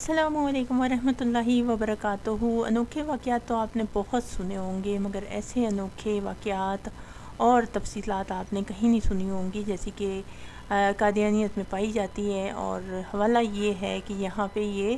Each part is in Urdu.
السلام علیکم ورحمۃ اللہ وبرکاتہ۔ انوکھے واقعات تو آپ نے بہت سنے ہوں گے، مگر ایسے انوکھے واقعات اور تفصیلات آپ نے کہیں نہیں سنی ہوں گی جیسے کہ قادیانیت میں پائی جاتی ہے۔ اور حوالہ یہ ہے کہ یہاں پہ یہ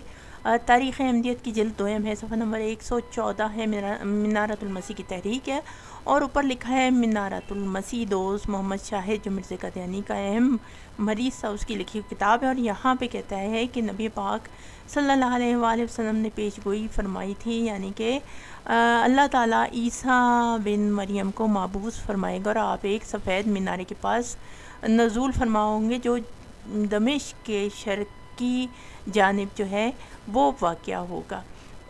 تاریخ احمدیت کی جلد دوئم ہے، صفحہ نمبر 114 ہے، منارۃ المسیح کی تحریک ہے، اور اوپر لکھا ہے منارۃ المسیح دوست محمد شاہد جو مرزا قادیانی کا اہم مریض تھا، اس کی لکھی ہوئی کتاب ہے۔ اور یہاں پہ کہتا ہے کہ نبی پاک صلی اللہ علیہ وآلہ وسلم نے پیش گوئی فرمائی تھی، یعنی کہ اللہ تعالیٰ عیسیٰ بن مریم کو مابعوث فرمائے گا اور آپ ایک سفید مینارے کے پاس نزول فرما ہوں گے جو دمشق کے شرقی جانب جو ہے وہ واقع ہوگا۔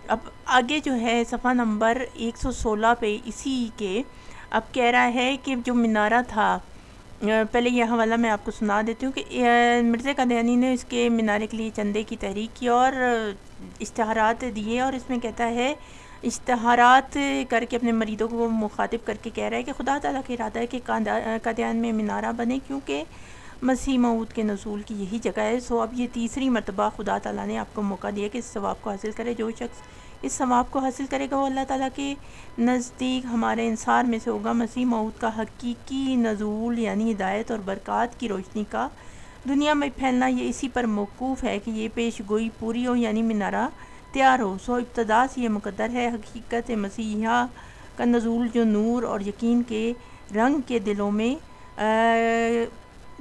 اب آگے جو ہے صفحہ نمبر 116 پہ اسی کے اب کہہ رہا ہے کہ جو مینارہ تھا، پہلے یہ حوالہ میں آپ کو سنا دیتی ہوں کہ مرزا قادیانی نے اس کے مینارے کے لیے چندے کی تحریک کی اور اشتہارات دیے، اور اس میں کہتا ہے اشتہارات کر کے اپنے مریدوں کو مخاطب کر کے کہہ رہا ہے کہ خدا تعالیٰ کا ارادہ ہے کہ قادیان میں مینارہ بنے، کیونکہ مسیح موعود کے نزول کی یہی جگہ ہے۔ سو اب یہ تیسری مرتبہ خدا تعالیٰ نے آپ کو موقع دیا کہ اس ثواب کو حاصل کرے۔ جو شخص اس ثواب کو حاصل کرے گا وہ اللہ تعالیٰ کے نزدیک ہمارے انصار میں سے ہوگا۔ مسیح موعود کا حقیقی نزول یعنی ہدایت اور برکات کی روشنی کا دنیا میں پھیلنا، یہ اسی پر موقوف ہے کہ یہ پیش گوئی پوری ہو، یعنی مینارہ تیار ہو۔ سو ابتدا سے یہ مقدر ہے حقیقت مسیحا کا نزول جو نور اور یقین کے رنگ کے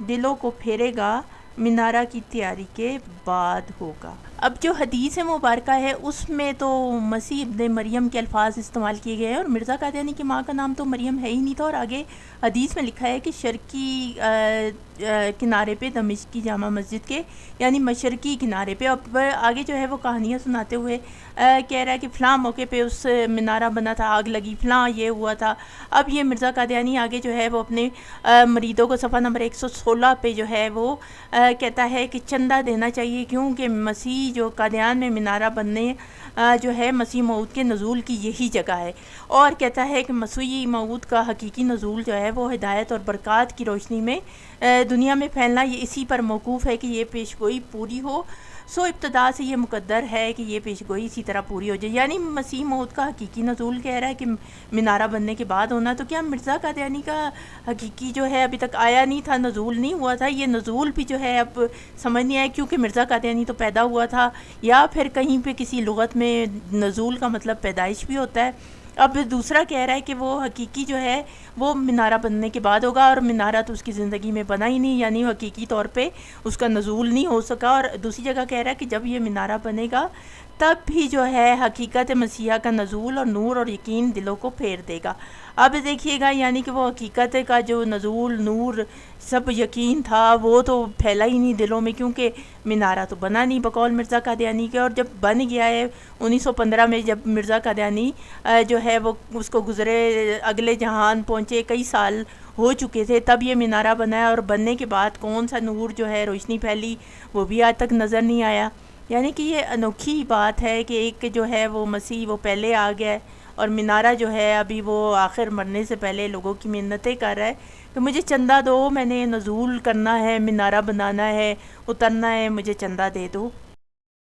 دلوں کو پھیرے گا، مینارہ کی تیاری کے بعد ہوگا۔ اب جو حدیث مبارکہ ہے اس میں تو مسیح ابن مریم کے الفاظ استعمال کیے گئے ہیں، اور مرزا قادیانی کی ماں کا نام تو مریم ہے ہی نہیں تھا، اور آگے حدیث میں لکھا ہے کہ شرقی کنارے پہ دمشق کی جامع مسجد کے یعنی مشرقی کنارے پہ۔ اب آگے جو ہے وہ کہانیاں سناتے ہوئے کہہ رہا ہے کہ فلاں موقع پہ اس مینارہ بنا تھا، آگ لگی، فلاں یہ ہوا تھا۔ اب یہ مرزا قادیانی آگے جو ہے وہ اپنے مریدوں کو صفحہ نمبر 116 پہ جو ہے وہ کہتا ہے کہ چندہ دینا چاہیے، کیونکہ مسیح جو قادیان میں مینارہ بننے جو ہے مسیح موعود کے نزول کی یہی جگہ ہے، اور کہتا ہے کہ مسیح موعود کا حقیقی نزول جو ہے وہ ہدایت اور برکات کی روشنی میں دنیا میں پھیلنا، یہ اسی پر موقوف ہے کہ یہ پیش گوئی پوری ہو۔ سو ابتدا سے یہ مقدر ہے کہ یہ پیش گوئی اسی طرح پوری ہو جائے، یعنی مسیح موعود کا حقیقی نزول کہہ رہا ہے کہ مینارہ بننے کے بعد ہونا، تو کیا مرزا قادیانی کا حقیقی جو ہے ابھی تک آیا نہیں تھا، نزول نہیں ہوا تھا؟ یہ نزول بھی جو ہے اب سمجھ نہیں آیا، کیونکہ مرزا قادیانی تو پیدا ہوا تھا، یا پھر کہیں پہ کسی لغت میں نزول کا مطلب پیدائش بھی ہوتا ہے۔ اب دوسرا کہہ رہا ہے کہ وہ حقیقی جو ہے وہ مینارہ بننے کے بعد ہوگا، اور مینارہ تو اس کی زندگی میں بنا ہی نہیں، یعنی حقیقی طور پہ اس کا نزول نہیں ہو سکا۔ اور دوسری جگہ کہہ رہا ہے کہ جب یہ مینارہ بنے گا تب بھی جو ہے حقیقت مسیحا کا نزول اور نور اور یقین دلوں کو پھیر دے گا۔ اب دیکھیے گا، یعنی کہ وہ حقیقت کا جو نزول، نور، سب یقین تھا وہ تو پھیلا ہی نہیں دلوں میں، کیونکہ مینارہ تو بنا نہیں بقول مرزا قادیانی کے۔ اور جب بن گیا ہے 1915 میں، جب مرزا قادیانی جو ہے وہ اس کو گزرے اگلے جہان پہنچے، کئی سال ہو چکے تھے، تب یہ مینارہ بنا ہے، اور بننے کے بعد کون سا نور جو ہے روشنی پھیلی وہ بھی آج تک نظر نہیں آیا۔ یعنی کہ یہ انوکھی بات ہے کہ ایک جو ہے وہ مسیح وہ پہلے آ گیا ہے، اور مینارہ جو ہے ابھی وہ آخر مرنے سے پہلے لوگوں کی منتیں کر رہا ہے کہ مجھے چندہ دو، میں نے نزول کرنا ہے، مینارہ بنانا ہے، اترنا ہے، مجھے چندہ دے دو۔